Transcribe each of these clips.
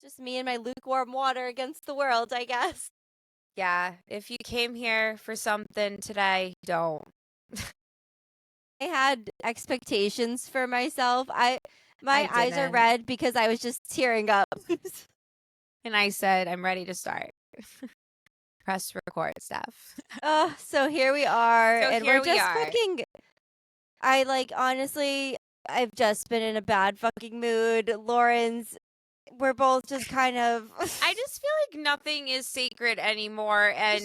Just me and my lukewarm water against the world, I guess. Yeah, if you came here for something today, don't. I had expectations for myself. My I eyes are didn't. red because I was just tearing up. And I said, I'm ready to start. Press record, Steph. So here we are, So and here we're we just are. fucking. I honestly, I've just been in a bad fucking mood. We're both just kind of. I just feel like nothing is sacred anymore. And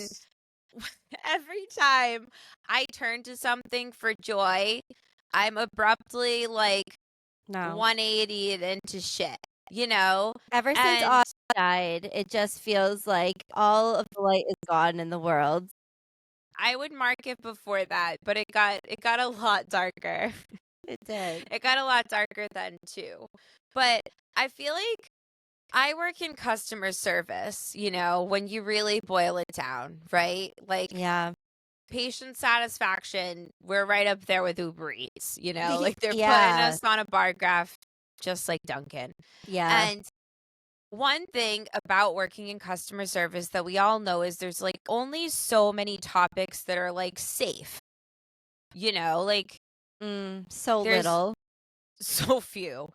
every time I turn to something for joy, I'm abruptly like No. 180 into shit, you know? Ever since And Autumn died, it just feels like all of the light is gone in the world. I would mark it before that, but it got a lot darker. It did. It got a lot darker then too. But I feel like I work in customer service, you know, when you really boil it down, right? Like Yeah. patient satisfaction, we're right up there with Uber Eats, you know, like they're putting Yeah. us on a bar graph just like Dunkin'. Yeah. And one thing about working in customer service that we all know is there's like only so many topics that are like safe, you know, like So there's little. so few.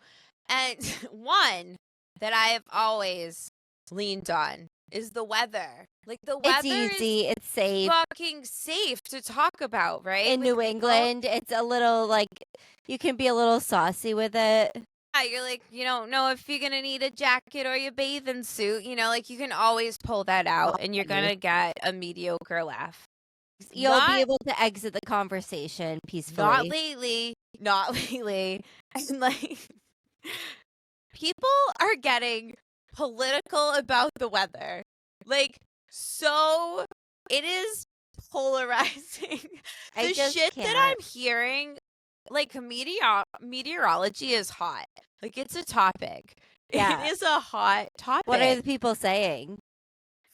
And one that I have always leaned on is the weather. Like the It's weather easy. is It's safe. fucking safe to talk about, right? In With New people. England, it's a little you can be a little saucy with it. Yeah, you're like, you don't know if you're gonna need a jacket or your bathing suit, you know, like you can always pull that out and you're gonna get a mediocre laugh. You'll be able to exit the conversation peacefully. Not lately. Not lately. And like people are getting political about the weather. Like, so it is polarizing. The shit that I'm hearing, like meteorology is hot. Like it's a topic. Yeah. It is a hot topic. What are the people saying?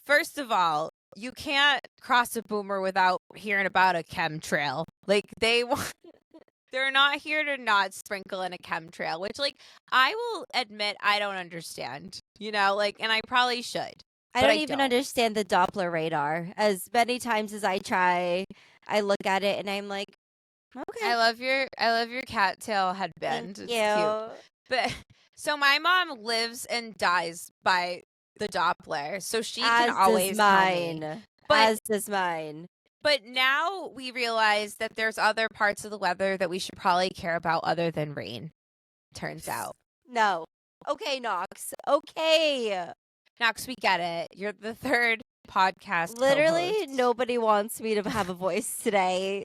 First of all, you can't cross a boomer without hearing about a chemtrail. Like they're not here to not sprinkle in a chemtrail, which like I will admit I don't understand. You know, like and I probably should. I don't even understand the Doppler radar. As many times as I try, I look at it and I'm like, okay. I love your cattail headband. Thank it's you. cute. But so my mom lives and dies by the Doppler, so she can always tell me. As does mine. But now we realize that there's other parts of the weather that we should probably care about other than rain. Turns out. No. Okay, Knox. Okay. Knox, we get it. You're the third podcast. Literally, co-host. nobody wants me to have a voice today.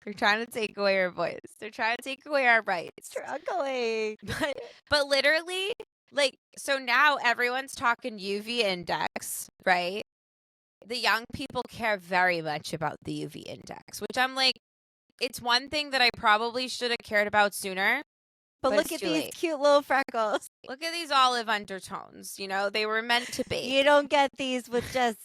They're trying to take away our voice. They're trying to take away our rights. Struggling. But literally, like, so now everyone's talking UV index, right? The young people care very much about the UV index, which I'm like, it's one thing that I probably should have cared about sooner. But look at these cute little freckles. Look at these olive undertones. You know, they were meant to be. You don't get these with just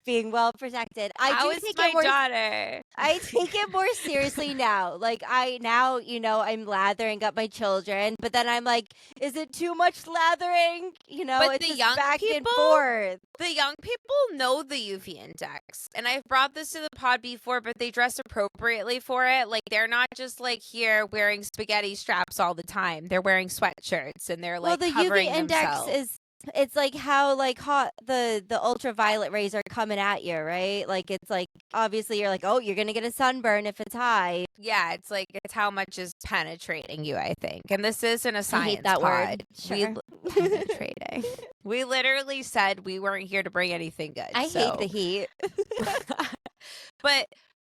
being well protected. How is my daughter? I take it more seriously now. Like now, I'm lathering up my children, but then I'm like, is it too much lathering? You know, but it's the just young back people, and forth. The young people know the UV index. And I've brought this to the pod before, but they dress appropriately for it. Like they're not just like here wearing spaghetti straps all the time. They're wearing sweatshirts and they're like covering UV themselves. index it's like how like hot the ultraviolet rays are coming at you, right? Like it's like obviously you're like, oh, you're gonna get a sunburn if it's high. Yeah, it's like it's how much is penetrating you, I think. And this isn't a science I hate that pod. word. Sure. Penetrating. We literally said we weren't here to bring anything good. I hate the heat.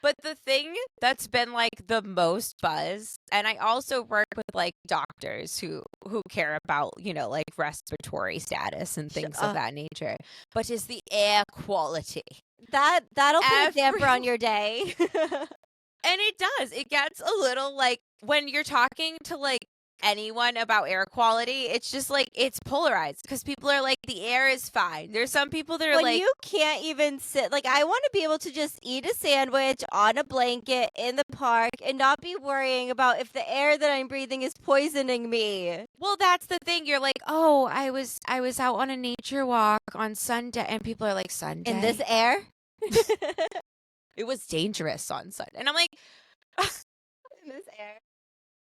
But the thing that's been like the most buzz, and I also work with like doctors who care about, like respiratory status and things of that nature, but is the air quality. That'll put a damper on your day. And it does. It gets a little like when you're talking to like anyone about air quality. It's just like it's polarized because people are like the air is fine. There's some people that are When like you can't even sit, like, I want to be able to just eat a sandwich on a blanket in the park and not be worrying about if the air that I'm breathing is poisoning me. well, that's the thing. You're like, oh, I was out on a nature walk on Sunday, and people are like, Sunday In this air? it was dangerous on Sunday, and I'm like, In this air.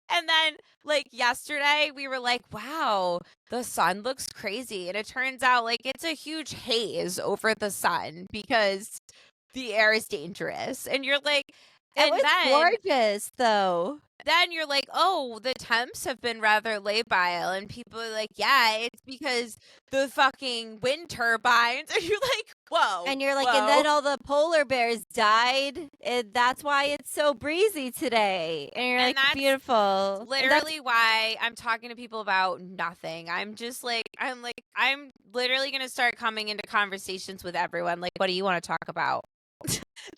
and then like yesterday we were like, wow, the sun looks crazy, and it turns out like it's a huge haze over the sun because the air is dangerous, and you're like, It and was then gorgeous, though. then you're like, oh, the temps have been rather labile. And people are like, yeah, it's because the fucking wind turbines. And you're like, whoa. And you're like, whoa. and then all the polar bears died. And that's why it's so breezy today. And you're And like, that's beautiful. And literally why I'm talking to people about nothing. I'm literally going to start coming into conversations with everyone. Like, what do you want to talk about?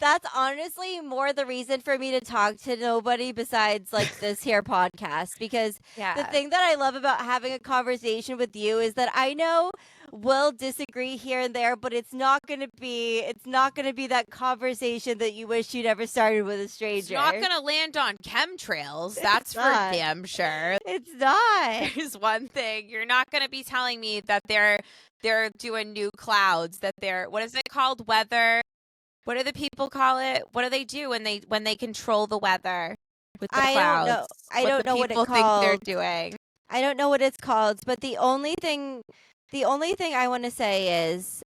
that's honestly more the reason for me to talk to nobody besides like this here podcast. Because the thing that I love about having a conversation with you is that I know we'll disagree here and there, but it's not gonna be that conversation that you wish you'd ever started with a stranger. It's not going to land on chemtrails. That's for not. damn sure. It's not. There's one thing. You're not going to be telling me that they're doing new clouds, that they're, what is it called? Weather. What do the people call it? What do they do when they control the weather with the clouds? I don't know what it's called. Think they're doing. I don't know what it's called, but the only thing I want to say is,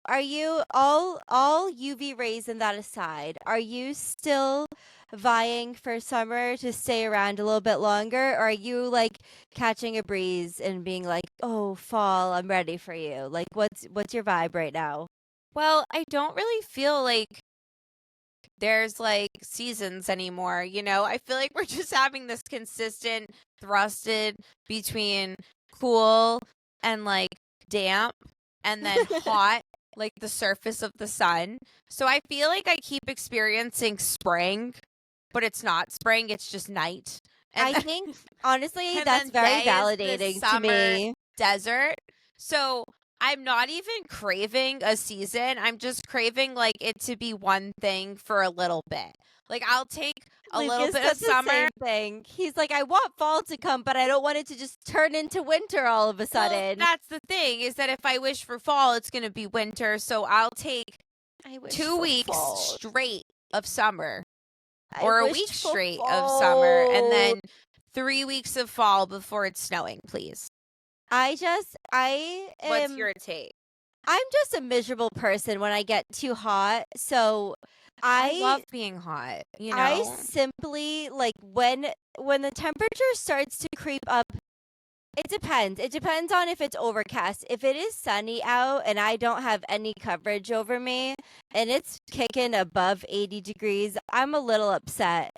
are you all UV rays and that aside, are you still vying for summer to stay around a little bit longer, or are you like catching a breeze and being like, "Oh, fall, I'm ready for you." Like what's your vibe right now? Well, I don't really feel like there's like seasons anymore, you know? I feel like we're just having this consistent thrusted between cool and like damp and then hot, like the surface of the sun. So I feel like I keep experiencing spring, but it's not spring, it's just night. And I think honestly and that's then very day is the validating to summer me. desert. So I'm not even craving a season. I'm just craving like it to be one thing for a little bit. Like I'll take a little Lucas bit said of the summer. same thing. He's like, I want fall to come, but I don't want it to just turn into winter all of a Well, sudden. that's the thing, is that if I wish for fall, it's going to be winter. So I'll take I wish 2 for weeks fall. straight of summer, I or a wished week for straight of summer, and fall. then 3 weeks of fall before it's snowing, please. I What's am your take? I'm just a miserable person when I get too hot. So I I love being hot, you know? I simply like when the temperature starts to creep up. It depends. It depends on if it's overcast. If it is sunny out and I don't have any coverage over me and it's kicking above 80 degrees, I'm a little upset.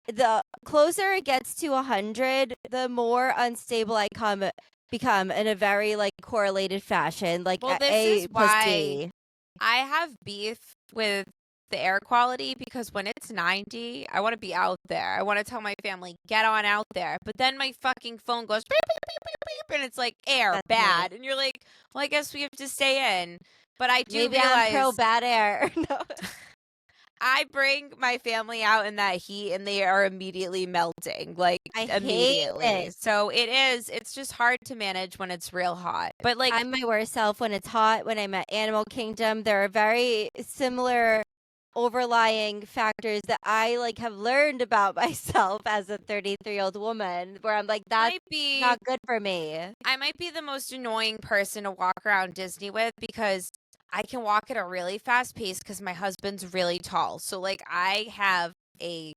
The closer it gets to 100, the more unstable I become in a very like correlated fashion, like Well, this A is plus why D. I have beef with the air quality, because when it's 90, I want to be out there. I want to tell my family, get on out there. But then my fucking phone goes beep, beep, beep, beep, beep, and it's like air That's bad. me. And you're like, well, I guess we have to stay in. But I do Maybe I'm pro realize bad air. No. I bring my family out in that heat and they are immediately melting, like I hate immediately. it. So it's just hard to manage when it's real hot. But like, I'm my worst self when it's hot. When I'm at Animal Kingdom, there are very similar overlying factors that I like have learned about myself as a 33-year-old woman, where I'm like, that's not good for me. I might be the most annoying person to walk around Disney with, because I can walk at a really fast pace because my husband's really tall. So like I have a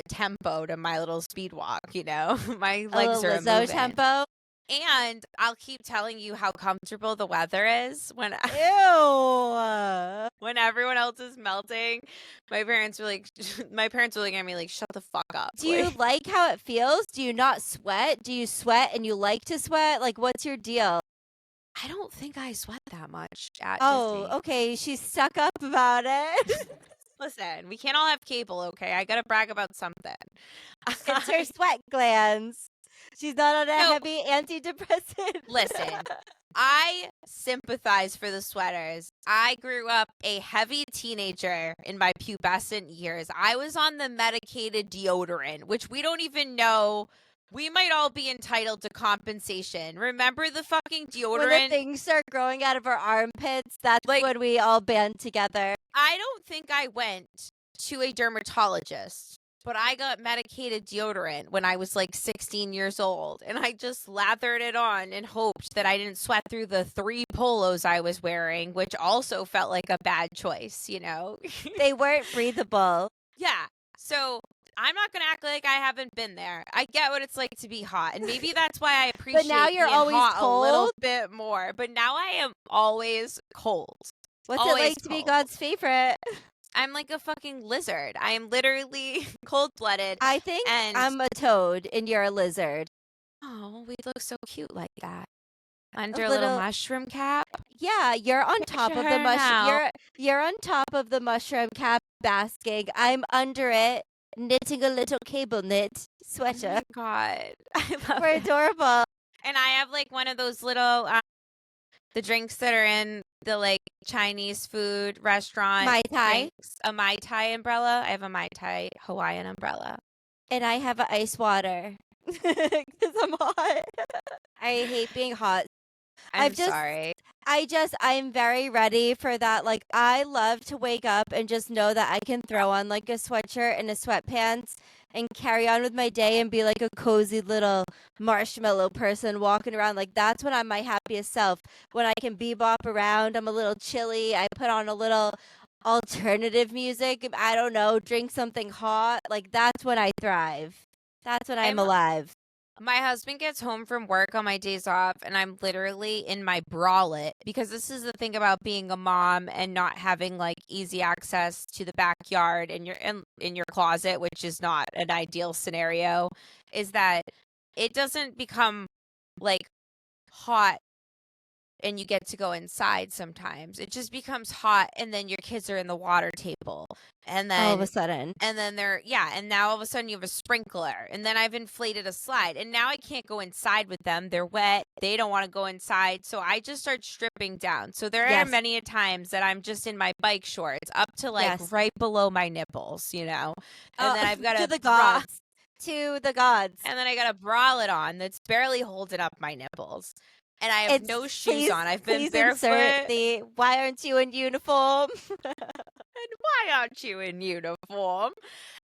tempo to my little speed walk, you know? My A legs little are Lizzo moving. tempo. And I'll keep telling you how comfortable the weather is when Ew. when everyone else is melting. My parents were looking at me like, shut the fuck up. Do you like how it feels? Do you not sweat? Do you sweat and you like to sweat? Like, what's your deal? I don't think I sweat that much at Oh, Disney. okay. She's stuck up about it. Listen, we can't all have cable, okay? I gotta brag about something. It's her sweat glands. She's not on a No. heavy antidepressant. Listen, I sympathize for the sweaters. I grew up a heavy teenager in my pubescent years. I was on the medicated deodorant, which we don't even know. We might all be entitled to compensation. Remember the fucking When the deodorant? things start growing out of our armpits, that's Like- when we all band together. I don't think I went to a dermatologist, but I got medicated deodorant when I was like 16 years old, and I just lathered it on and hoped that I didn't sweat through the 3 polos I was wearing, which also felt like a bad choice, you know? They weren't breathable. Yeah. So I'm not going to act like I haven't been there. I get what it's like to be hot, and maybe that's why I appreciate now you're being always hot a little cold? bit more. But now I am always cold. What's it Always like to be cold. God's favorite? I'm like a fucking lizard. I am literally cold-blooded. I think And- I'm a toad and you're a lizard. Oh, we look so cute like that. Under a little- little mushroom cap. Yeah, you're on Look at top of your the hair now. mushroom. You're on top of the mushroom cap basking. I'm under it, knitting a little cable knit Oh sweater. my God. I love We're it. adorable. And I have like one of those little the drinks that are in the like Chinese food restaurant. Mai Tai? drinks. A Mai Tai umbrella. I have a Mai Tai Hawaiian umbrella. And I have an ice water because I'm hot. I hate being hot. I'm just- sorry. I'm very ready for that. Like, I love to wake up and just know that I can throw on like a sweatshirt and a sweatpants and carry on with my day and be like a cozy little marshmallow person walking around. Like, that's when I'm my happiest self. When I can bebop around, I'm a little chilly. I put on a little alternative music. I don't know, drink something hot. Like, that's when I thrive. That's when I'm I'm- alive. My husband gets home from work on my days off, and I'm literally in my bralette, because this is the thing about being a mom and not having like easy access to the backyard and you're in your closet, which is not an ideal scenario, is that it doesn't become like hot and you get to go inside sometimes. It just becomes hot, and then your kids are in the water table, and then All of a sudden. and then and now all of a sudden you have a sprinkler, and then I've inflated a slide, and now I can't go inside with them. They're wet. They don't want to go inside. So I just start stripping down. So there Yes. are many a times that I'm just in my bike shorts up to like Yes. right below my nipples, you know? And then I've got to a the bra, gods. To the gods. and then I got a bralette on that's barely holding up my nipples. And I have no shoes on. I've been please barefoot. insert the why aren't you in uniform? And why aren't you in uniform?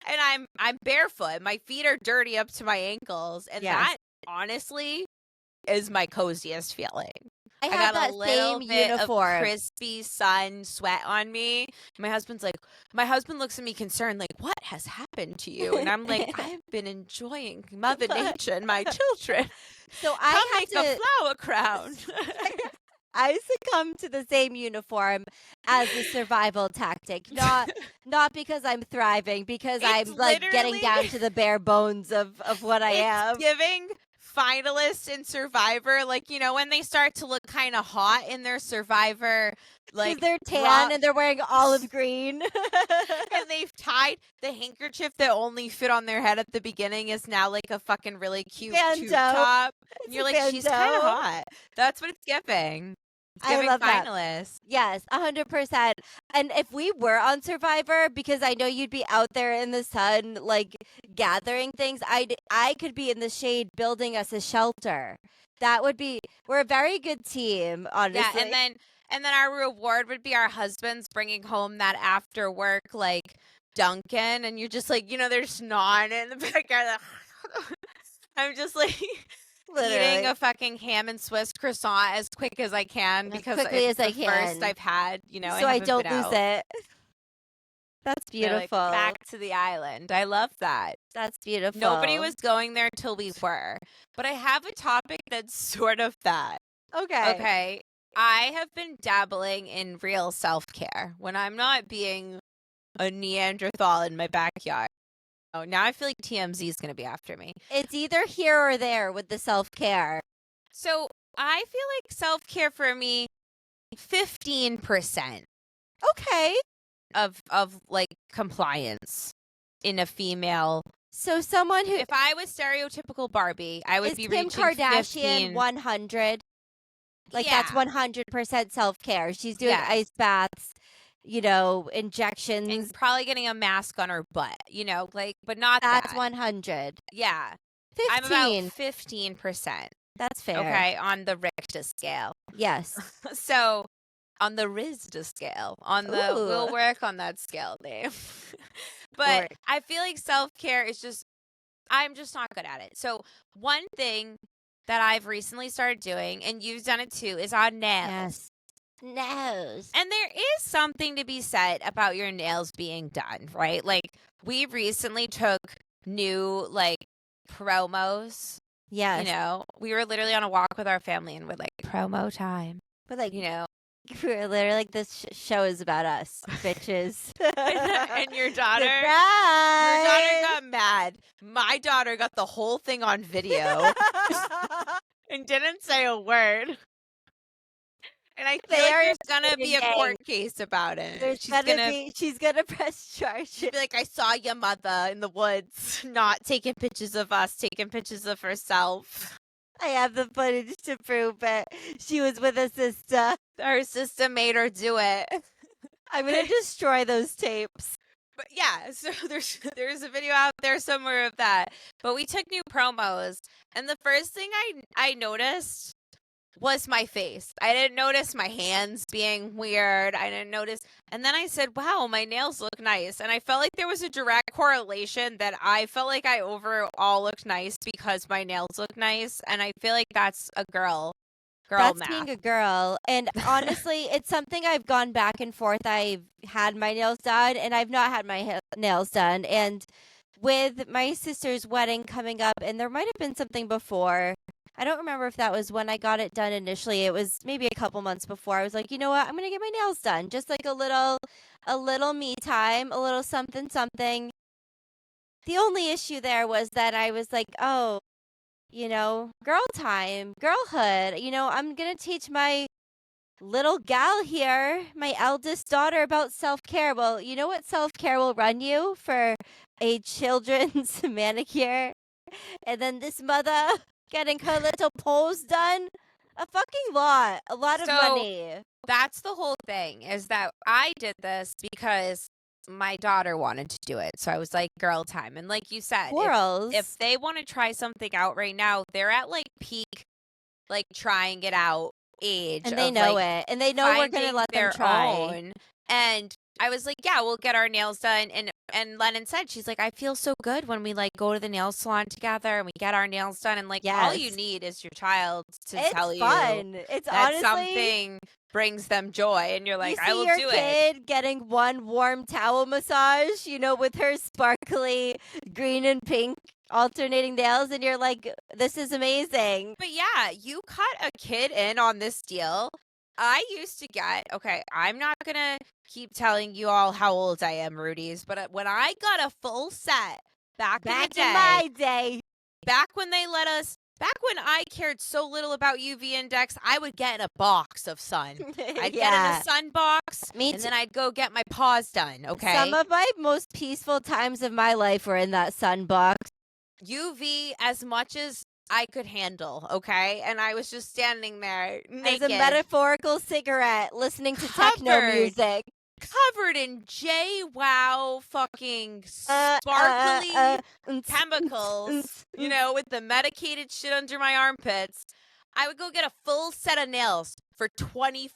And I'm barefoot. My feet are dirty up to my ankles, and Yes. that honestly is my coziest feeling. I I have got that a little same bit uniform. of crispy sun sweat on me. My husband looks at me concerned, like, what has happened to you? And I'm like, I've been enjoying Mother Nature and my children. So Come I make have a to. flower crown. I succumb to the same uniform as a survival tactic, not because I'm thriving, because It's I'm like getting literally- down to the bare bones of what I am. It's giving finalists in Survivor, like, you know, when they start to look kind of hot in their Survivor, Because like, they're tan raw- and they're wearing olive green. and they've tied the handkerchief that only fit on their head at the beginning is now like a fucking really cute tube Bandeau. top. It's And you're a like, she's kind of bandeau. hot. That's what it's giving. It's I giving love that. finalists. Yes, 100%. And if we were on Survivor, because I know you'd be out there in the sun, like gathering things, I could be in the shade building us a shelter. That would be. We're a very good team, honestly. Yeah, and then our reward would be our husbands bringing home that after work like Dunkin', and you're just like, you know, there's snot in the backyard. I'm just like Literally. eating a fucking ham and Swiss croissant as quick as I can As because quickly it's as I the first can. I've had, you know, so I haven't don't been lose out. it. That's They're like, beautiful. back to the island. I love that. That's beautiful. Nobody was going there till we were. But I have a topic that's sort of that. okay. Okay. I have been dabbling in real self-care when I'm not being a Neanderthal in my backyard. Oh, now I feel like TMZ is going to be after me. It's either here or there with the self care. So I feel like self-care for me, 15%. Okay. of like compliance in a female. So someone who If I was stereotypical Barbie, I would is be Kim reaching Kardashian 15. 100. Like that's Yeah. 100% self-care. She's doing Yes. ice baths, And injections. probably getting a mask on her butt, like, but not That's that. 100. Yeah. 15. I'm about 15%. That's fair. Okay, on the Richter scale. Yes. So on the Richter scale, we'll Ooh. work on that scale name. But I feel like self-care is I'm just not good at it. So one thing that I've recently started doing, and you've done it too, is on nails. Yes. Nails. And there is something to be said about your nails being done, right? Like, we recently took new, like, promos. Yes. We were literally on a walk with our family and we're like, promo time. But like, And we're literally like, this show is about us, bitches. your daughter Surprise! got mad. My daughter got the whole thing on video and didn't say a word. And I feel like there's gonna be a court case about it. She's gonna press charges. She'd be like, I saw your mother in the woods, not taking pictures of us, taking pictures of herself. I have the footage to prove it. She was with a sister. Her sister made her do it. I'm gonna destroy those tapes. But yeah, so there's a video out there somewhere of that. But we took new promos, and the first thing I noticed was my face. I didn't notice my hands being weird. I didn't notice. And then I said, wow, my nails look nice. And I felt like there was a direct correlation that I felt like I overall looked nice because my nails look nice. And I feel like that's a girl That's math. being a girl. And honestly, it's something I've gone back and forth. I've had my nails done and I've not had my nails done. And with my sister's wedding coming up, and there might have been something before. I don't remember if that was when I got it done initially. It was maybe a couple months before. I was like, you know what? I'm going to get my nails done. Just like a little me time, a little something, something. The only issue there was that I was like, oh, girl time, girlhood. I'm going to teach my little gal here, my eldest daughter, about self-care. Well, you know what self-care will run you for a children's manicure? And then this mother getting her little pose done? A fucking lot. A lot of money. That's the whole thing, is that I did this because my daughter wanted to do it. So I was like, girl time. And like you said, if they want to try something out right now, they're at like peak, like trying it out age. And they know it. And they know we're going to let them try. Own. And I was like, yeah, we'll get our nails done. And Lennon said, she's like, I feel so good when we like go to the nail salon together and we get our nails done. And like, all you need is your child to tell you it's that honestly, something brings them joy. And you're like, I will do it. You see your kid getting one warm towel massage, with her sparkly green and pink alternating nails. And you're like, this is amazing. But yeah, you cut a kid in on this deal. I used to get, I'm not going to keep telling you all how old I am, Rudies, but when I got a full set back in my day, back when I cared so little about UV index, I would get in a box of sun. I'd get in a sun box, and then I'd go get my paws done, okay? Some of my most peaceful times of my life were in that sun box. UV as much as I could handle, okay? And I was just standing there naked. As a metaphorical cigarette, listening to techno music. Covered in JWoww fucking sparkly chemicals, with the medicated shit under my armpits. I would go get a full set of nails for $25.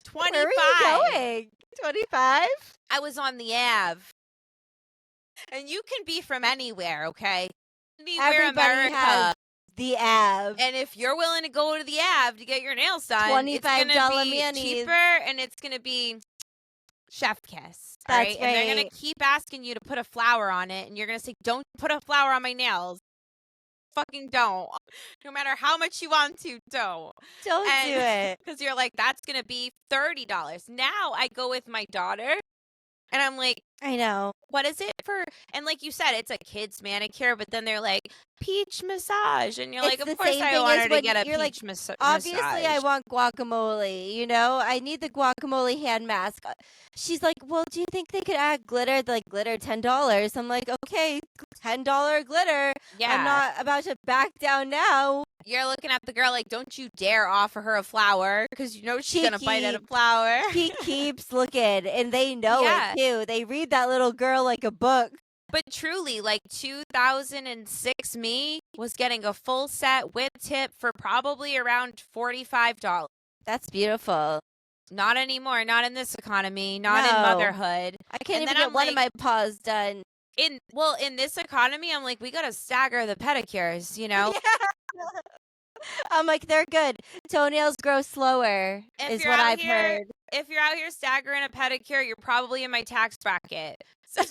25. Where are you going? 25? I was on the Ave. And you can be from anywhere, okay? Anywhere America. Has the Ave. And if you're willing to go to the Ave to get your nails done, $25 it's going to be manis. cheaper and it's going to be chef kiss. Right? And they're going to keep asking you to put a flower on it. And you're going to say, don't put a flower on my nails. Fucking don't. No matter how much you want to, don't. Don't do it. Because you're like, that's going to be $30. Now I go with my daughter. And I'm like, I know. what is it for? And like you said, it's a kid's manicure, but then they're like peach massage, and you're It's like, the of course same I thing want as her to when get a you're like, peach obviously I massage. want guacamole, you know? I need the guacamole hand mask. She's like, well, do you think they could add glitter? Like, glitter, $10. I'm like, okay, $10 glitter. I'm Yeah. not about to back down now. You're looking at the girl like, don't you dare offer her a flower, because you know she's gonna bite at a Cheeky. flower. She keeps looking, and they know Yeah. it too. They read that little girl like a book. But truly, like 2006 me was getting a full set with tip for probably around $45. That's beautiful. Not anymore. Not in this economy. Not in No. motherhood. I can't And even then get I'm one of like- my paws done. In this economy, I'm like, we gotta stagger the pedicures, you know? I'm like, they're good. Toenails grow slower, If is you're what out I've here- heard. If you're out here staggering a pedicure, you're probably in my tax bracket. So,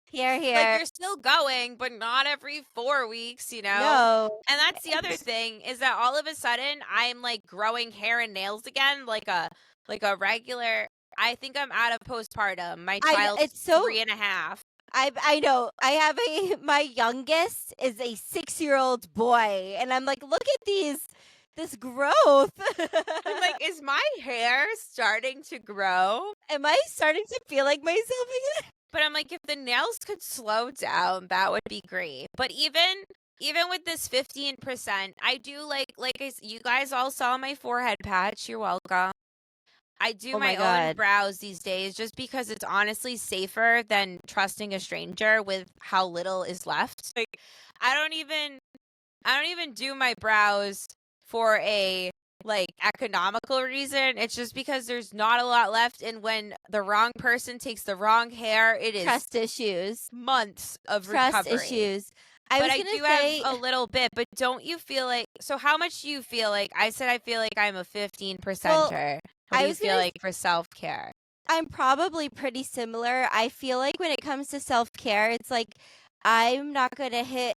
Here, here. like, you're still going, but not every 4 weeks, you know? No. And that's the other thing, is that all of a sudden I'm like growing hair and nails again, like a regular. I think I'm out of postpartum. My child's it's so 3.5. I know. I have my youngest is a 6-year-old boy, and I'm like, look at this growth. I'm like, is my hair starting to grow? am I starting to feel like myself again? But I'm like, if the nails could slow down, that would be great. But even with this 15%, I do you guys all saw my forehead patch. You're welcome. I do Oh my my own God. brows these days just because it's honestly safer than trusting a stranger with how little is left. Like, I don't even do my brows for a like economical reason. It's just because there's not a lot left, and when the wrong person takes the wrong hair, it is Trust issues. months of Trust recovery. issues. But was I gonna do say, have a little bit. But don't you feel like? So how much do you feel like? I said I feel like I'm a 15%er. What I do you was feel gonna like for self care? I'm probably pretty similar. I feel like when it comes to self-care, it's like I'm not going to hit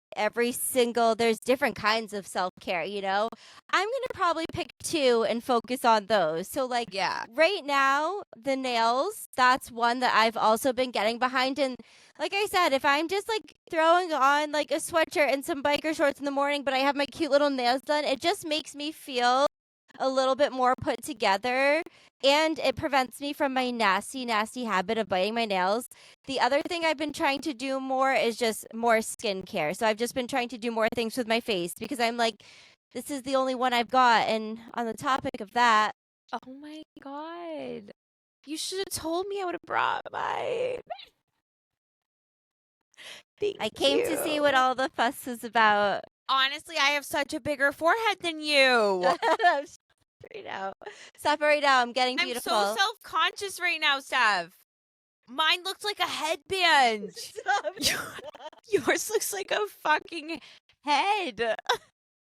there's different kinds of self-care, you know? I'm going to probably pick two and focus on those. So like Yeah. right now, the nails, that's one that I've also been getting behind. And like I said, if I'm just like throwing on like a sweatshirt and some biker shorts in the morning, but I have my cute little nails done, it just makes me feel a little bit more put together, and it prevents me from my nasty habit of biting my nails. The other thing I've been trying to do more is just more skincare. So I've just been trying to do more things with my face because I'm like, this is the only one I've got. And on the topic of that, Oh my God. You should have told me. I would have brought mine. I came to see what all the fuss was about. Honestly, I have such a bigger forehead than you. Right now. Stop it right now. I'm getting beautiful. I'm so self-conscious right now, Steph. Mine looks like a headband. Yours looks like a fucking head.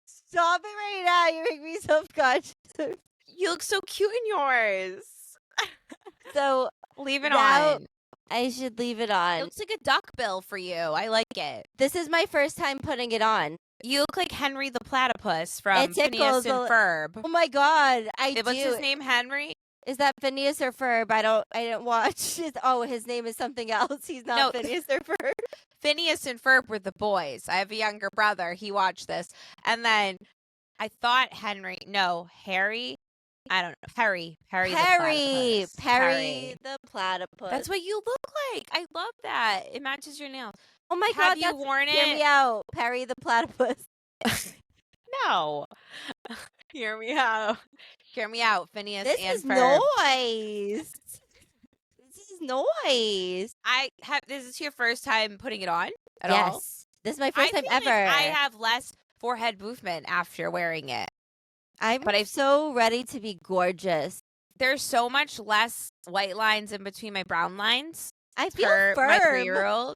Stop it right now. You make me self-conscious. You look so cute in yours. So Leave it now on. I should leave it It on. looks like a duck bill for you. I like it. This is my first time putting it on. You look like Henry the Platypus from It tickles Phineas and Ferb. Oh my god, I do. What's his name? Henry? Is that Phineas or Ferb? I didn't watch. His name is something else. He's not No. Phineas or Ferb. Phineas and Ferb were the boys. I have a younger brother. He watched this. And then I thought Harry. I don't know. Perry the platypus. Perry the platypus. That's what you look like. I love that. It matches your nails. Oh my Have god, you worn hear me it? out. Perry the platypus. No. Hear me out. Hear me out, Phineas This and is Ferb. noise. This is noise. This is your first time putting it on at all? Yes. This is my first time feel like ever. I have less forehead movement after wearing it. I'm so ready to be gorgeous. There's so much less white lines in between my brown lines. I feel For firm. my 3-year-old.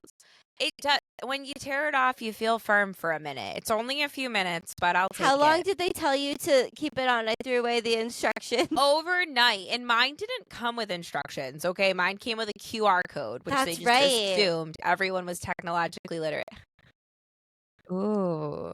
It does. When you tear it off, you feel firm for a minute. It's only a few minutes, but I'll take it. How long did they tell you to keep it on? I threw away the instructions. Overnight. And mine didn't come with instructions, okay? Mine came with a QR code, which they That's just right. assumed everyone was technologically literate. Ooh.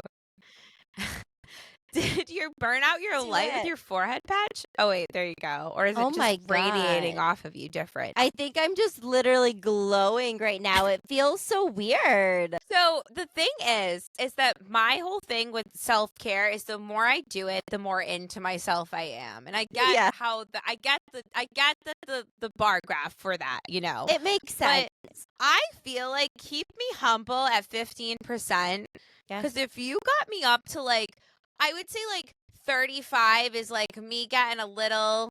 Did you burn out your Do light with it. your forehead patch? Oh wait, there you go. Or is it Oh just my radiating God. off of you different? I think I'm just literally glowing right now. It feels so weird. So the thing is that my whole thing with self-care is the more I do it, the more into myself I am. And I get Yeah. how I get the bar graph for that, you know. It makes sense. But I feel like keep me humble at 15%. Because if you got me up to like, I would say like 35 is like me getting a little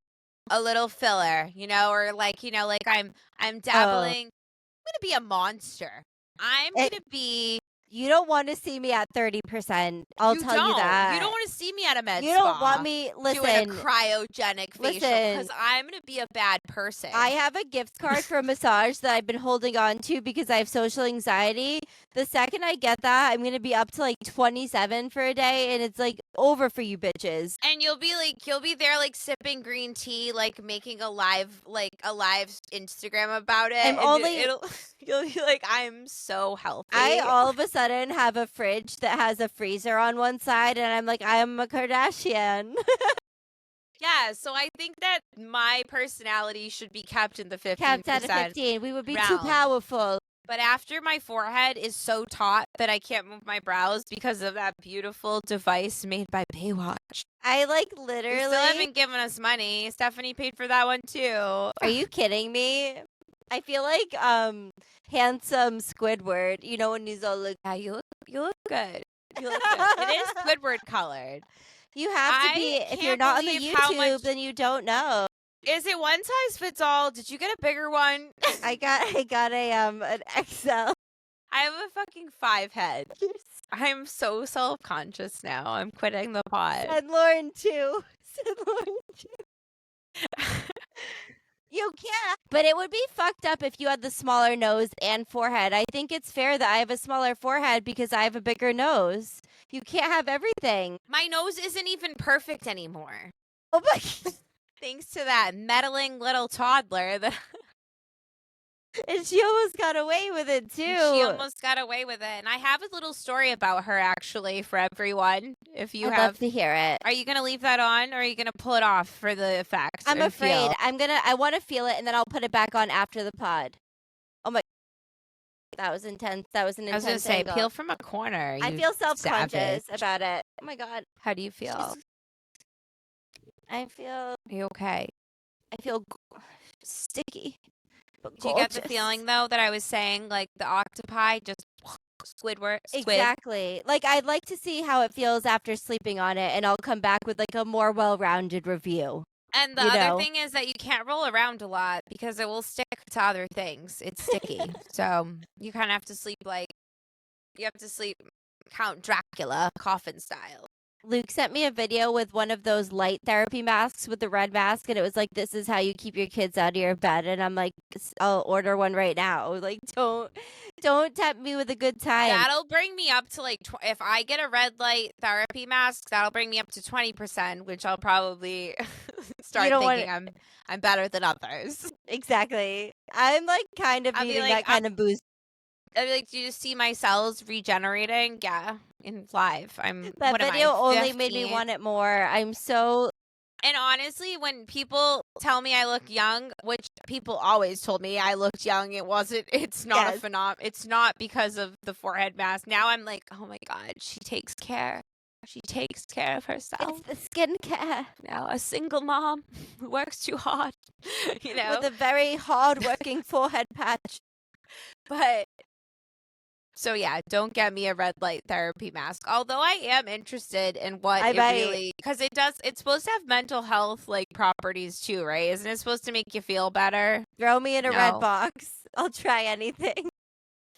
filler, you know, or like, you know, like I'm dabbling. I'm gonna be a monster. I'm It- gonna be. You don't want to see me at 30%. I'll tell you that. You don't want to see me at a med You spa. don't want me. doing a Listen, cryogenic facial because listen. I'm gonna be a bad person. I have a gift card for a massage that I've been holding on to because I have social anxiety. The second I get that, I'm going to be up to like 27 for a day, and it's like over for you bitches. And you'll be there like sipping green tea, like making a live Instagram about it. I'm and only- you'll be like, I'm so healthy. I all of a sudden have a fridge that has a freezer on one side, and I'm like, I'm a Kardashian. Yeah, so I think that my personality should be kept in the 15%. Capped at a 15. We would be too realm. powerful. But after my forehead is so taut that I can't move my brows because of that beautiful device made by Baywatch. I like They literally. still haven't given us money. Stephanie paid for that one too. Are you kidding me? I feel like handsome Squidward. You know when he's all like, Yeah, you look good. You look good. It is Squidward colored. you have to I be. If can't you're not on the believe how YouTube, much- then you don't know. Is it one size fits all? Did you get a bigger one? I got a an XL. I have a fucking 5 head. I'm so self-conscious now. I'm quitting the pod. And Lauren too. Said Lauren too. You can't. But it would be fucked up if you had the smaller nose and forehead. I think it's fair that I have a smaller forehead because I have a bigger nose. You can't have everything. My nose isn't even perfect anymore. Oh my. Thanks to that meddling little toddler that And she almost got away with it too. she almost got away with it. And I have a little story about her actually for everyone. If you I'd have love to hear it. Are you gonna leave that on or are you gonna pull it off for the effects? I'm and afraid. feel? I want to feel it and then I'll put it back on after the pod. Oh my. That was intense. That was an I was intense gonna say, angle. peel from a corner. I you feel self-conscious savage. about it. Oh my god. How do you feel? She's- I feel Are you okay? sticky. But Do you get the gorgeous. feeling though that I was saying like the octopi just squid. Exactly. Like I'd like to see how it feels after sleeping on it, and I'll come back with like a more well-rounded review. And the You other know. thing is that you can't roll around a lot because it will stick to other things. It's sticky. So you kind of have to sleep Count Dracula, coffin style. Luke sent me a video with one of those light therapy masks with the red mask, and it was like, "This is how you keep your kids out of your bed." And I'm like, "I'll order one right now." Like, don't tempt me with a good time. That'll bring me up to like, if I get a red light therapy mask, that'll bring me up to 20%, which I'll probably start don't thinking I'm better than others. Exactly. I'm like kind of I'll be needing like, that kind of boost. I'd be like, do you just see my cells regenerating? Yeah, in live. That what am I, video only made me 15? want it more. I'm so And honestly, when people tell me I look young, which people always told me I looked young, it's not a Yes. phenomenon. It's not because of the forehead mask. Now I'm like, oh my God, she takes care. She takes care of herself. it's the skincare Now a single mom who works too hard, you know. with a very hard-working forehead patch. But so yeah, don't get me a red light therapy mask. Although I am interested in what I it might. really, because it's supposed to have mental health like properties too, right? Isn't it supposed to make you feel better? Throw me in a red No. box. I'll try anything.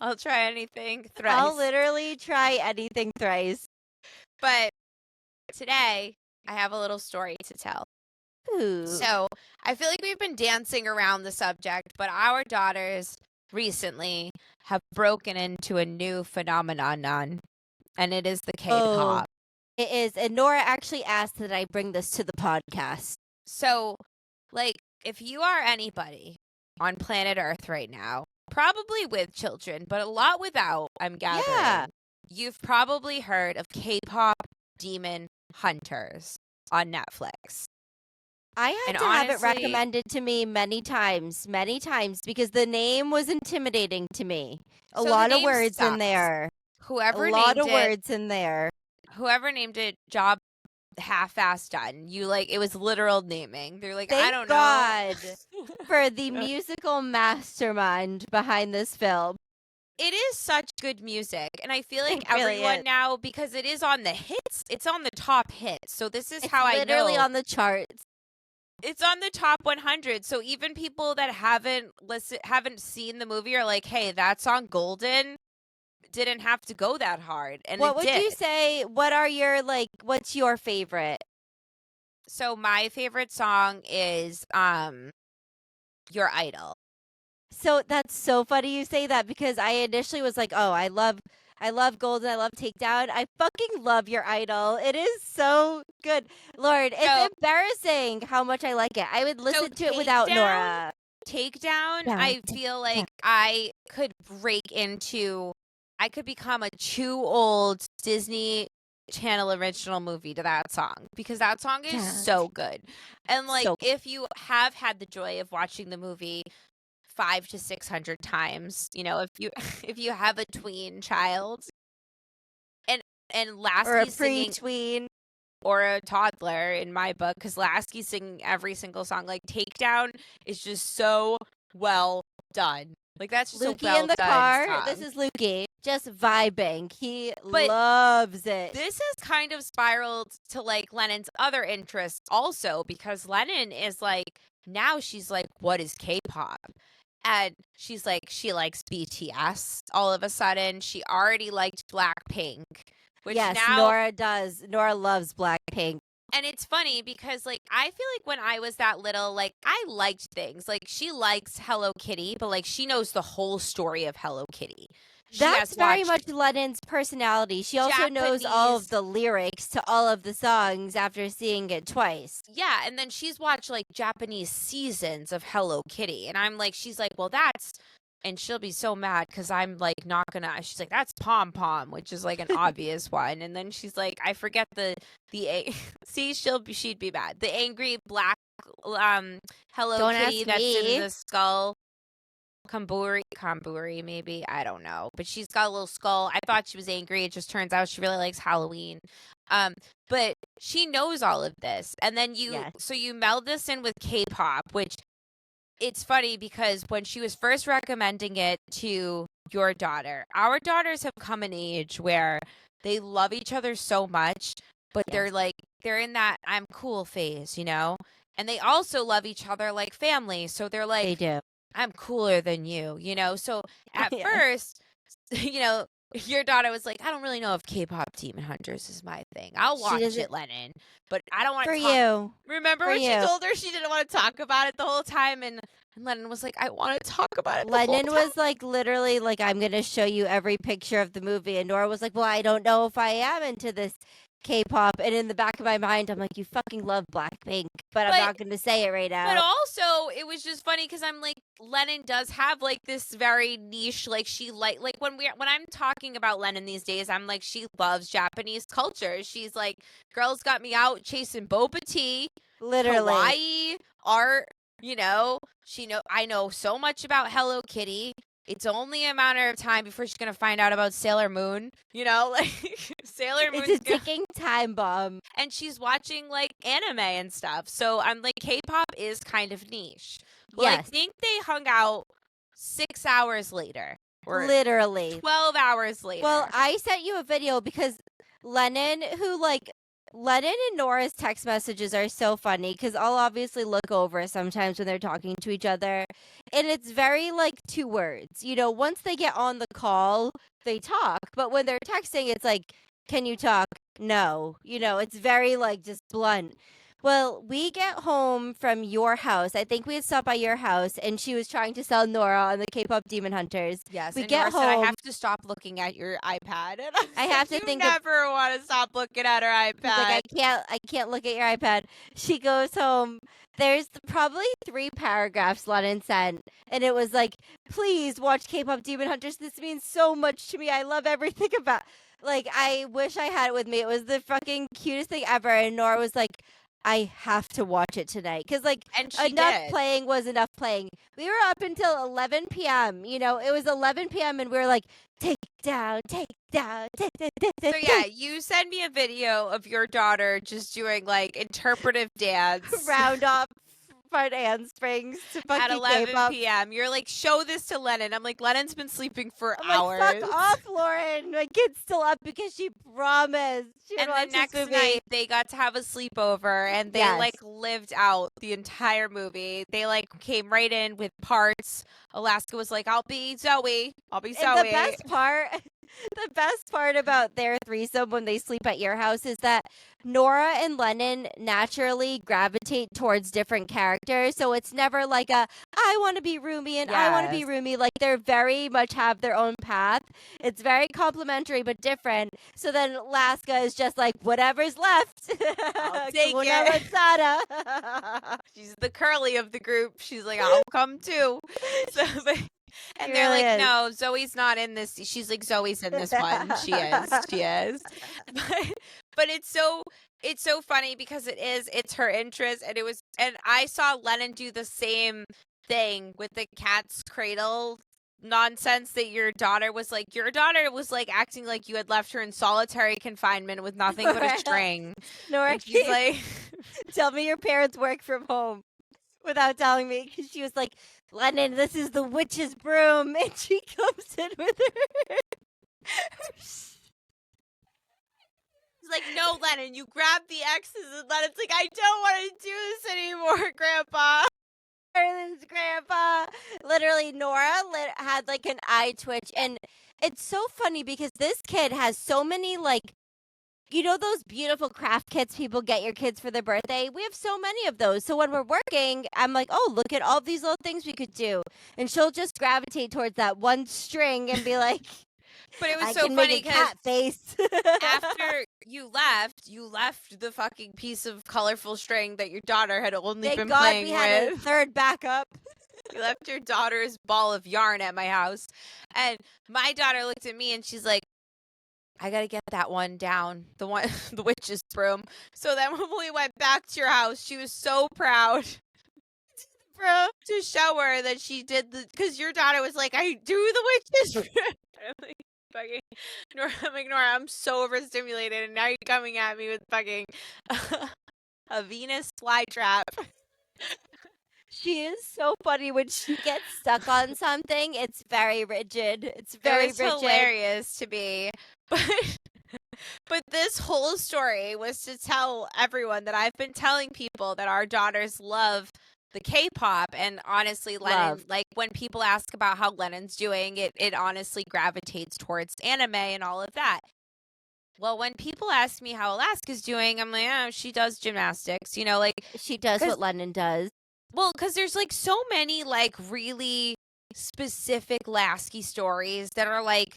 I'll try anything thrice. I'll literally try anything thrice. But today I have a little story to tell. Ooh. So I feel like we've been dancing around the subject, but our daughters recently have broken into a new phenomenon, and it is the K-pop. It is. And Nora actually asked that I bring this to the podcast. So, like, if you are anybody on planet Earth right now, probably with children, but a lot without, I'm gathering, Yeah. you've probably heard of K-pop Demon Hunters on Netflix. I had And to have it honestly, recommended to me many times, because the name was intimidating to me. A so the lot of name words in sucks. there. A Whoever lot named of it, words in there. job half-assed done. It was literal naming. They're like, I Thank don't know. God for the musical mastermind behind this film. It is such good music, and I feel like It really everyone is. now, because it is on the hits, it's on the top hits. So this is It's how I literally know on the charts. it's on the top 100. So even people that haven't seen the movie are like, hey, that song Golden didn't have to go that hard, and What it would did. you say? What's your favorite? So my favorite song is Your Idol. So that's so funny you say that, because I initially was like, oh, I love Golden, I love Takedown. I fucking love Your Idol. It is so good. Lord, So- it's embarrassing how much I like it. I would listen to it without Nora. Takedown, Down, I feel like I could become a too old Disney Channel original movie to that song, because that song is Yeah. so good. And like, So if you have had the joy of watching the movie 500 to 600 times, if you have a tween child and or a Lasky singing, pre-tween. or a toddler in my book, because Lasky singing every single song, like Takedown is just so well done. Like, that's just Lukey a well in the done car. song. This is Lukey just vibing. He But loves it. This has kind of spiraled to like Lennon's other interests also, because Lennon is like, now she's like, what is K-pop? And she's like, she likes BTS all of a sudden. She already liked Blackpink, which Yes, now Nora does. Nora loves Blackpink. And it's funny because, like, I feel like when I was that little, like, I liked things. Like, she likes Hello Kitty, but, like, she knows the whole story of Hello Kitty. She That's has very watched much Lennon's personality. She also knows all of the lyrics to all of the songs after seeing it twice. Yeah, and then she's watched, like, Japanese seasons of Hello Kitty. And I'm like, she's like, well, and she'll be so mad because I'm, like, not gonna, she's like, that's Pom Pom, which is, like, an obvious one. And then she's like, I forget see, she'd be mad. The angry black, Hello Don't Kitty ask that's me. in the skull. Kamburi, maybe. I don't know. But she's got a little skull. I thought she was angry. It just turns out she really likes Halloween. But she knows all of this. And then so you meld this in with K-pop, which it's funny because when she was first recommending it to your daughter, our daughters have come an age where they love each other so much, but they're in that I'm cool phase, And they also love each other like family. So they're like, They do. I'm cooler than you, So at first, your daughter was like, I don't really know if K-pop Demon Hunters is my thing. I'll watch it, Lennon, but I don't want to talk. You. Remember when she told her she didn't want to talk about it the whole time? And Lennon was like, I want to talk about it. Lennon was like, literally, like, I'm going to show you every picture of the movie. And Nora was like, well, I don't know if I am into this K-pop. And in the back of my mind, I'm like, you fucking love Blackpink, but I'm not going to say it right now. But also, it was just funny because I'm like, Lennon does have like this very niche, like she like when I'm talking about Lennon these days, I'm like, she loves Japanese culture. She's like, girls got me out chasing boba tea, literally Hawaii art. I know so much about Hello Kitty. It's only a matter of time before she's gonna find out about Sailor Moon. Like Sailor Moon. It's a ticking time bomb. And she's watching like anime and stuff. So I'm like, K-pop is kind of niche. Well, yes. I think they hung out 6 hours later. Or literally 12 hours later. Well, I sent you a video because Lennon and Nora's text messages are so funny because I'll obviously look over sometimes when they're talking to each other. And it's very like 2 words. Once they get on the call, they talk. But when they're texting, it's like, can you talk? No. It's very like just blunt. Well, we get home from your house. I think we had stopped by your house, and she was trying to sell Nora on the K-pop Demon Hunters. Yes, we and get Nora home. said, I have to stop looking at your iPad. And I have to think. You never want to stop looking at her iPad. Like, I can't look at your iPad. She goes home. There's probably 3 paragraphs Lennon sent, and it was like, please watch K-pop Demon Hunters. This means so much to me. I love everything about. Like, I wish I had it with me. It was the fucking cutest thing ever. And Nora was like, I have to watch it tonight. Because, like, And she enough did. playing was enough playing. We were up until 11 p.m. You know, it was 11 p.m. and we were like, take down, take down, take, take, take, So take, yeah, you send me a video of your daughter just doing like interpretive dance round up front handsprings to at fucking 11 K-pop. p.m. You're like, show this to Lennon. I'm like, Lennon's been sleeping for I'm hours. like, fuck off, Lauren. My kid's still up because she promised she would And watch the next this movie. night, they got to have a sleepover, and they Yes. like lived out the entire movie. They like came right in with parts. Alaska was like, "I'll be Zoe. I'll be Zoe." And the best part about their threesome when they sleep at your house is that Nora and Lennon naturally gravitate towards different characters. So it's never like I want to be Rumi and I want to be Yes. Rumi. Like they're very much have their own path. It's very complimentary but different. So then Alaska is just like whatever's left. I'll take Kuna it. Matata. She's the curly of the group. She's like, "I'll come too." So, and She they're really like, is. "No, Zoe's not in this." She's like, "Zoe's in this one. She is. She is." But it's so funny because it's her interest, and I saw Lennon do the same thing with the cat's cradle nonsense that your daughter was like acting like you had left her in solitary confinement with nothing but a string. Nora, And she's like, tell me your parents work from home without telling me because she was like, Lennon, this is the witch's broom. And she comes in with her. She's like, "No, Lennon, you grab the X's," and Lennon's like, "I don't want to do this anymore, Grandpa." This grandpa. Literally, Nora had like an eye twitch. And it's so funny because this kid has so many, like, you know, those beautiful craft kits people get your kids for their birthday? We have so many of those. So when we're working, I'm like, oh, look at all these little things we could do. And she'll just gravitate towards that one string and be like, But it was I so can funny make a because cat face. after you left the fucking piece of colorful string that your daughter had only Thank been God playing we had a with. third backup. You left your daughter's ball of yarn at my house. And my daughter looked at me and she's like, "I gotta get that one down, the one, the witch's broom." So then when we went back to your house, she was so proud, bro, to show her that she did because your daughter was like, "I do the witch's broom." I'm like, fucking, Nora, I'm like, "Nora, I'm so overstimulated, and now you're coming at me with fucking a Venus flytrap." She is so funny when she gets stuck on something. It's very rigid. It's very It was rigid. hilarious to me. But this whole story was to tell everyone that I've been telling people that our daughters love the K-pop, and honestly, Lennon, Love. like when people ask about how Lennon's doing, it honestly gravitates towards anime and all of that. Well, when people ask me how Alaska's doing, I'm like, "Oh, she does gymnastics," you know, like, She does 'cause- what Lennon does. well, because there's like so many like really specific Lasky stories that are like,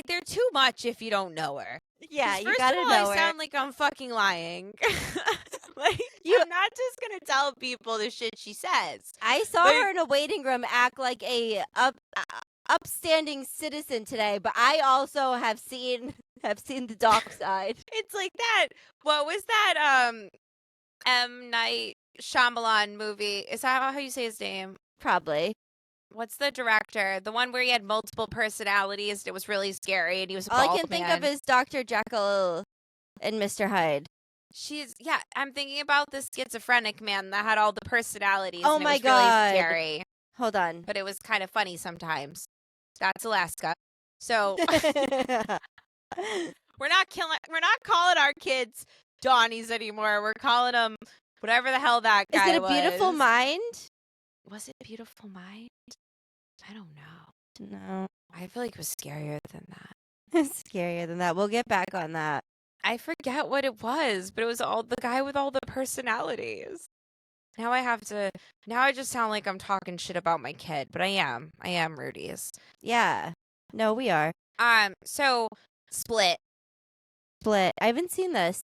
they're too much if you don't know her. Yeah, 'Cause you first gotta of all, know I her. sound like I'm fucking lying. Like, You- I'm not just gonna tell people the shit she says. I saw Like- her in a waiting room act like a upstanding citizen today, but I also have seen the dark side. It's like that. What was that? M. Night Shyamalan movie. Is that how you say his name? Probably. What's the director? The one where he had multiple personalities. It was really scary, and he was a All I bald can think man. of is Dr. Jekyll and Mr. Hyde. I'm thinking about the schizophrenic man that had all the personalities. Oh and my it was really God. scary, Hold on. but it was kind of funny sometimes. That's Alaska. So we're not calling our kids Donnies anymore. We're calling them whatever the hell that Is guy it a beautiful was. mind? Was it Beautiful Mind? I don't know. No. I feel like it was scarier than that. It's scarier than that. We'll get back on that. I forget what it was, but it was all the guy with all the personalities. Now I just sound like I'm talking shit about my kid, but I am Rudy's. Yeah. No, we are. So Split. Split. I haven't seen this.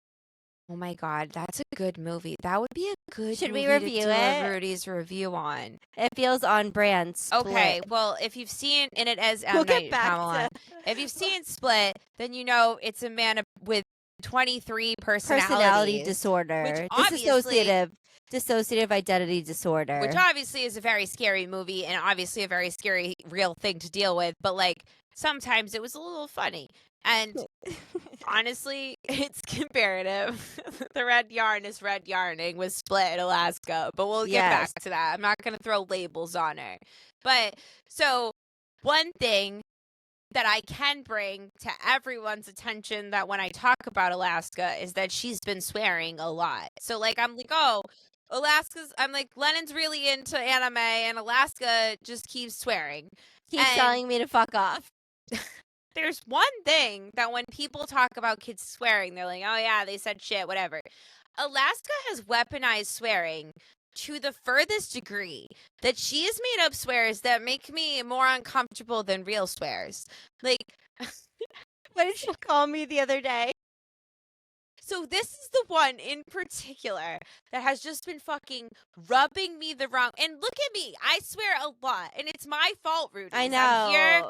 Oh my God, that's a good movie. That would be a good Should we movie review to do a it? Rudy's review on. It feels on brand. Okay, Split. well, if you've seen, and it as M. We'll get Night back Shyamalan, to if you've seen Split, then you know it's a man with 23 personality personalities, disorder. obviously- Dissociative identity disorder. which obviously is a very scary movie and obviously a very scary real thing to deal with, but like sometimes it was a little funny. And honestly, it's comparative. The red yarn is red yarning with Split in Alaska, but we'll get back Yes. to that. I'm not going to throw labels on her. But so one thing that I can bring to everyone's attention that when I talk about Alaska is that she's been swearing a lot. So like I'm like, oh, I'm like, Lennon's really into anime and Alaska just keeps swearing. Keeps And- telling me to fuck off. There's one thing that when people talk about kids swearing, they're like, oh yeah, they said shit, whatever. Alaska has weaponized swearing to the furthest degree that she has made up swears that make me more uncomfortable than real swears. Like, What did she call me the other day? so this is the one in particular that has just been fucking rubbing me the wrong. And look at me, I swear a lot, and it's my fault, Rudy. I know. I'm here.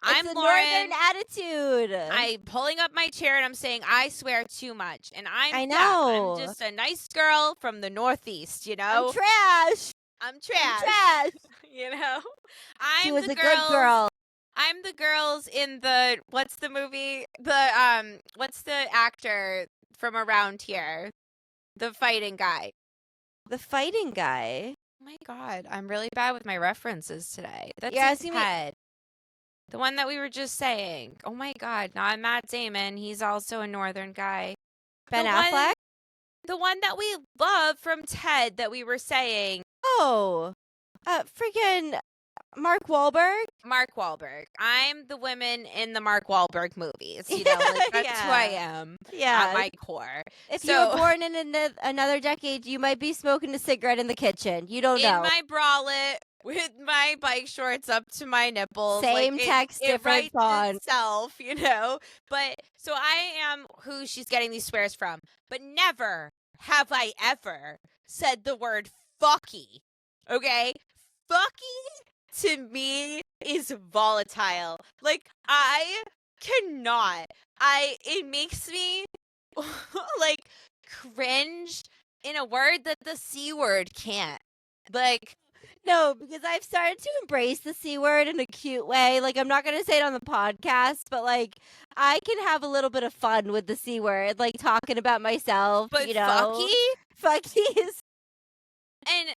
It's a Lauren. northern attitude. I'm pulling up my chair and I'm saying I swear too much, and I I'm know. I'm just a nice girl from the Northeast, you know. I'm trash. I'm trash. Trash. You know. I'm She was the a good girl. I'm the girls in the what's the movie? The what's the actor from around here? The fighting guy. The fighting guy. Oh my God, I'm really bad with my references today. That's You're his asking me- head. The one that we were just saying. Oh my God, not Matt Damon. He's also a northern guy. Ben The one- Affleck? The one that we love from Ted that we were saying. Oh. Freaking Mark Wahlberg? Mark Wahlberg. I'm the women in the Mark Wahlberg movies. You know, like, that's who I am Yeah. at my core. If so- you were born in another decade, you might be smoking a cigarette in the kitchen. You don't In know. my bralette with my bike shorts up to my nipples. Same like, text, it different writes font. itself, you know. But so I am who she's getting these swears from. But never have I ever said the word fucky. Okay? Fucky to me is volatile. Like I cannot. It makes me like cringe in a word that the C word can't. Like No, because I've started to embrace the C word in a cute way. Like, I'm not going to say it on the podcast, but like, I can have a little bit of fun with the C word, like talking about myself, but you know. Fucky is. And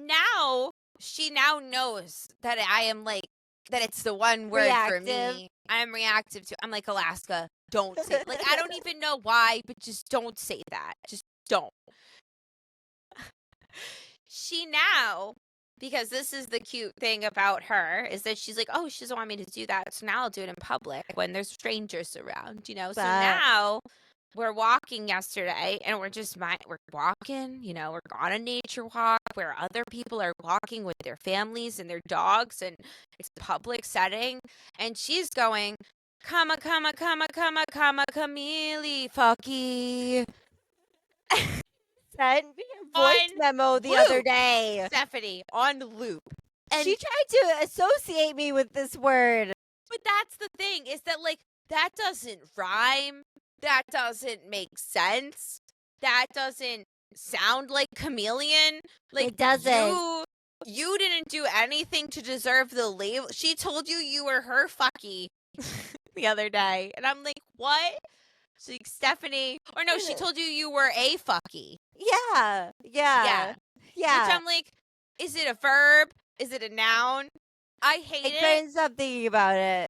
now she now knows that I am like that it's the one word for Reactive. me. I'm reactive to. I'm like Alaska. Don't say like I don't even know why, but just don't say that. Just don't. She now, because this is the cute thing about her, is that she's like, oh, she doesn't want me to do that, so now I'll do it in public when there's strangers around, you know. So But- now we're walking yesterday, and we're walking, you know, we're on a nature walk where other people are walking with their families and their dogs, and it's a public setting, and she's going, Camille, fucky. Sent me a voice On memo the loop. other day. Stephanie on loop. And She tried to associate me with this word. but that's the thing is that like that doesn't rhyme. That doesn't make sense. That doesn't sound like chameleon. Like It doesn't. You didn't do anything to deserve the label. She told you were her fucky the other day. And I'm like, what? She's like, Stephanie. Or no, she told you were a fucky. Yeah. Yeah. Which Yeah. I'm like, is it a verb? Is it a noun? I hate I it. couldn't stop thinking about it.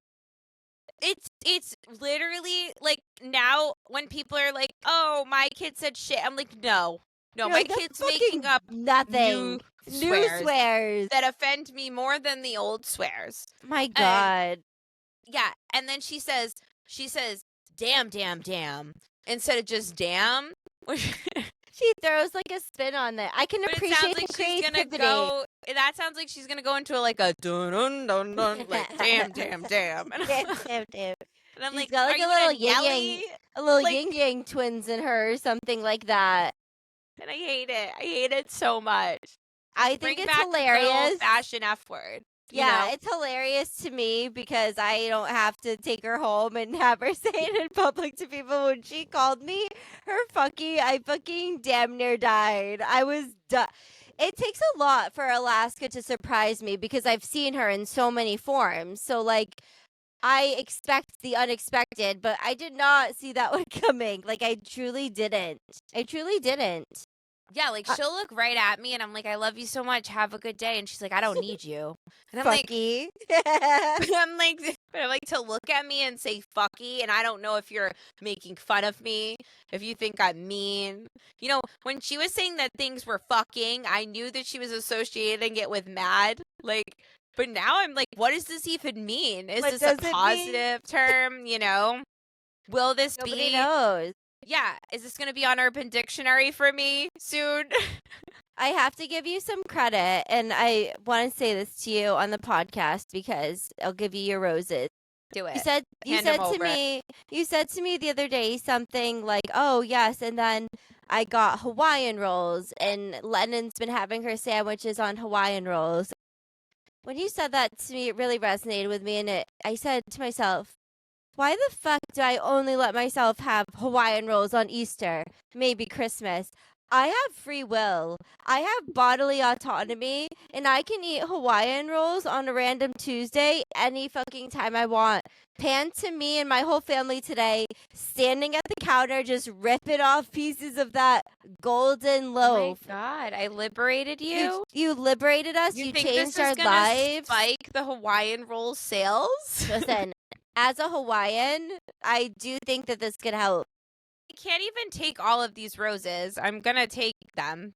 It's literally like now when people are like, "Oh, my kid said shit," I'm like, "No, You're my like, "That's kid's making fucking up nothing. new swears. that offend me more than the old swears." My God. Yeah, and then she says, "Damn, damn, damn," instead of just "damn." She throws like a spin on that. I can But it appreciate sounds like the she's gonna creativity. go. That sounds like she's gonna go into like a dun dun dun dun, like damn, damn, damn. And I'm Damn. And I'm She's like, got are like you a little gonna Nelly? Like, yin yang twins in her or something like that. and I hate it. I hate it so much. I think Bring it's back the good hilarious. old-fashioned F word. Yeah, it's hilarious to me because I don't have to take her home and have her say it in public to people. When she called me I fucking damn near died. I was It takes a lot for Alaska to surprise me because I've seen her in so many forms. So like I expect the unexpected, but I did not see that one coming. Like I truly didn't. I truly didn't. Yeah, like she'll look right at me and I'm like, I love you so much. Have a good day. And she's like, I don't need you. And I'm like, Fucky. but I'm like to look at me and say fucky. And I don't know if you're making fun of me, if you think I'm mean. You know, when she was saying that things were fucking, I knew that she was associating it with mad. Like, but now I'm like, what does this even mean? Is What this a does it mean? positive term? You know, will this Nobody be? knows. Yeah, is this going to be on Urban Dictionary for me soon? I have to give you some credit, and I want to say this to you on the podcast because I'll give you your roses. Do it. You said to me the other day something like, "Oh, yes," and then I got Hawaiian rolls and Lennon's been having her sandwiches on Hawaiian rolls. When you said that to me, it really resonated with me, and I said to myself, why the fuck do I only let myself have Hawaiian rolls on Easter? Maybe Christmas. I have free will. I have bodily autonomy, and I can eat Hawaiian rolls on a random Tuesday any fucking time I want. Pan to me and my whole family today, standing at the counter, just ripping off pieces of that golden loaf. Oh my God, I liberated you. You liberated us. You think changed this is our gonna lives. spike the Hawaiian roll sales? Listen, as a Hawaiian, I do think that this could help. I can't even take all of these roses. I'm gonna take them,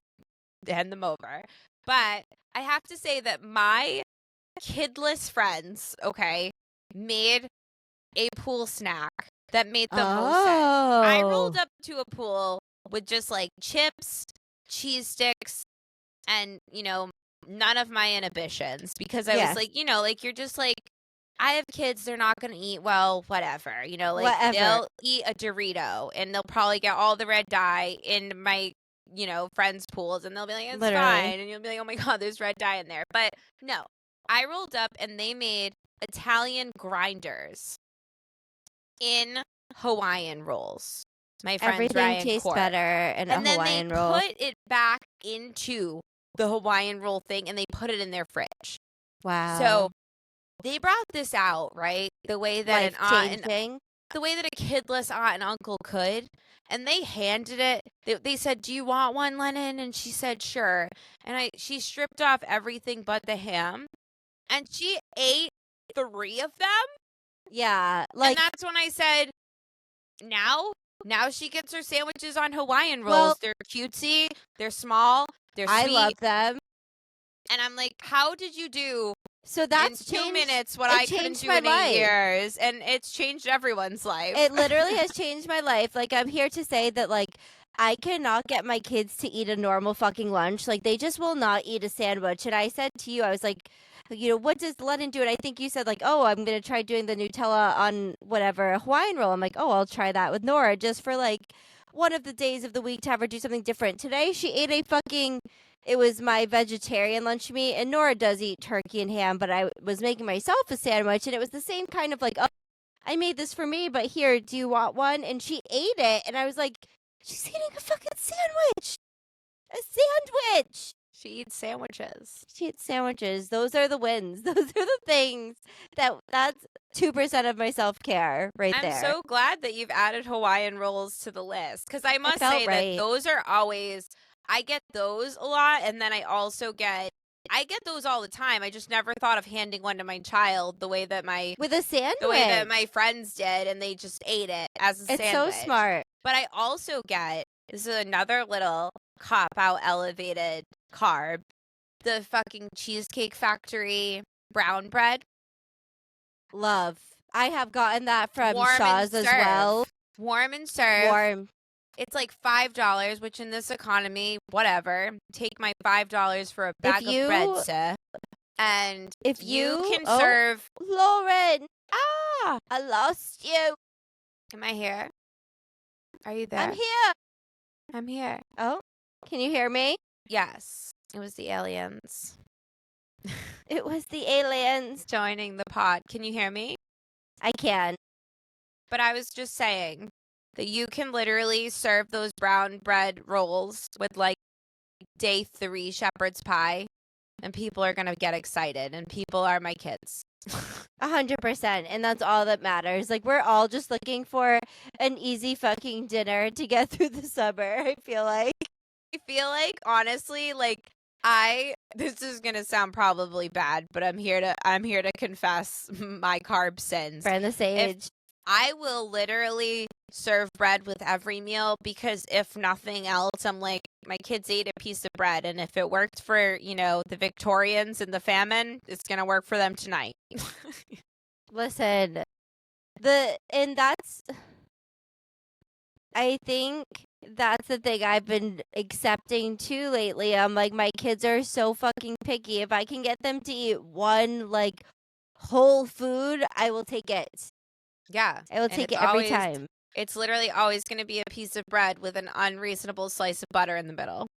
hand them over. But I have to say that my kidless friends, okay, made a pool snack that made the most sense. I rolled up to a pool with just like chips, cheese sticks, and, you know, none of my inhibitions because I was like, you know, like you're just like, I have kids, they're not going to eat well, whatever. You know, like they'll eat a Dorito and they'll probably get all the red dye in my, you know, friends' pools and they'll be like, it's fine. And you'll be like, oh my God, there's red dye in there. But no, I rolled up and they made Italian grinders in Hawaiian rolls. My friends Everything Ryan tastes Court. better in a Hawaiian roll. And then they put it back into the Hawaiian roll thing and they put it in their fridge. Wow. So they brought this out, right? The way that the way that a kidless aunt and uncle could. And they handed it. They said, "Do you want one, Lennon?" And she said, "Sure." And she stripped off everything but the ham. And she ate 3 of them. Yeah. And that's when I said, now she gets her sandwiches on Hawaiian rolls. They're cutesy. They're small. They're sweet. I love them. And I'm like, how did you do so that's in 2 minutes what I couldn't do in 8 years? And it's changed everyone's life. It literally has changed my life. Like, I'm here to say that, like, I cannot get my kids to eat a normal fucking lunch. Like, they just will not eat a sandwich. And I said to you, I was like, you know, what does Lennon do? And I think you said, like, oh, I'm going to try doing the Nutella on whatever, a Hawaiian roll. I'm like, oh, I'll try that with Nora just for, like, one of the days of the week to have her do something different. Today, she ate it was my vegetarian lunch meat, and Nora does eat turkey and ham, but I was making myself a sandwich, and it was the same kind of like, oh, I made this for me, but here, do you want one? And she ate it, and I was like, she's eating a fucking sandwich! A sandwich! She eats sandwiches. She eats sandwiches. Those are the wins. Those are the things that's 2% of my self-care right there. I'm so glad that you've added Hawaiian rolls to the list, because I must say that those are always... I get those a lot, and then I get those all the time. I just never thought of handing one to my child the way that my friends did, and they just ate it as a sandwich. It's so smart. But I also get, this is another little cop-out elevated carb, the fucking Cheesecake Factory brown bread. Love. I have gotten that from Shaw's as well. Warm and serve. It's like $5, which in this economy, whatever. Take my $5 for a bag of bread, sir. And If you you can serve. Lauren, Ah, I lost you. am I here? Are you there? I'm here. I'm here. Oh, can you hear me? Yes, it was the aliens It was the aliens. joining the pod. Can you hear me? I can. But I was just saying that you can literally serve those brown bread rolls with like day 3 shepherd's pie, and people are gonna get excited, and people are my kids. 100%. And that's all that matters. Like, we're all just looking for an easy fucking dinner to get through the summer, I feel like. I feel like, honestly, like, this is gonna sound probably bad, but I'm here to confess my carb sins. Friend the sage. I will literally serve bread with every meal, because if nothing else, I'm like, my kids ate a piece of bread, and if it worked for, the Victorians in the famine, it's gonna work for them tonight. Listen, I think that's the thing I've been accepting too lately. I'm like, my kids are so fucking picky. If I can get them to eat one like whole food, I will take it. Yeah. I will and take it's it every always- time. It's literally always going to be a piece of bread with an unreasonable slice of butter in the middle.